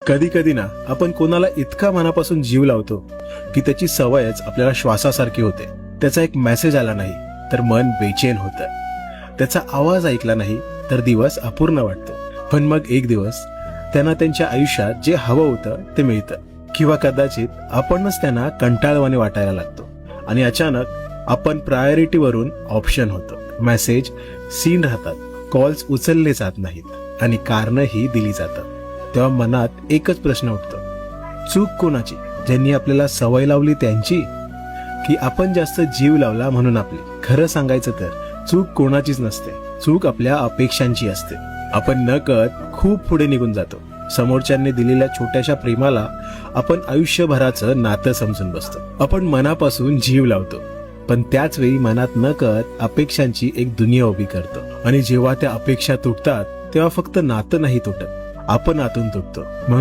कधी कधी ना आपण कोणाला इतका मनापासून जीव लावतो की त्याची सवयच आपल्याला श्वासासारखी होते. त्याचा एक मेसेज आला नाही तर मन बेचैन होतं, त्याचा आवाज ऐकला नाही तर दिवस अपूर्ण वाटतो. पण मग एक दिवस त्यांना त्यांच्या आयुष्यात जे हवं होतं ते मिळतं, किंवा कदाचित आपणच त्यांना कंटाळवाणे वाटायला लागतो आणि अचानक आपण प्रायोरिटीवरून ऑप्शन होतो. मेसेज सीन राहतात, कॉल्स उचलले जात नाहीत आणि कारणंही दिली जातात. तेव्हा मनात एकच प्रश्न उठतो, चूक कोणाची? ज्यांनी आपल्याला सवय लावली त्यांची, की आपण जास्त जीव लावला म्हणून आपली? खरं सांगायचं तर चूक कोणाचीच नसते, चूक आपल्या अपेक्षांची असते. आपण नकळत खूप पुढे निघून जातो. समोरच्यांनी दिलेल्या छोट्याशा प्रेमाला आपण आयुष्यभराचं नातं समजून बसतो. आपण मनापासून जीव लावतो, पण त्याच वेळी मनात नकळत अपेक्षांची एक दुनिया उभी करतो. आणि जेव्हा त्या अपेक्षा तुटतात तेव्हा फक्त नातं नाही तुटत, आपण आतून तुटतो.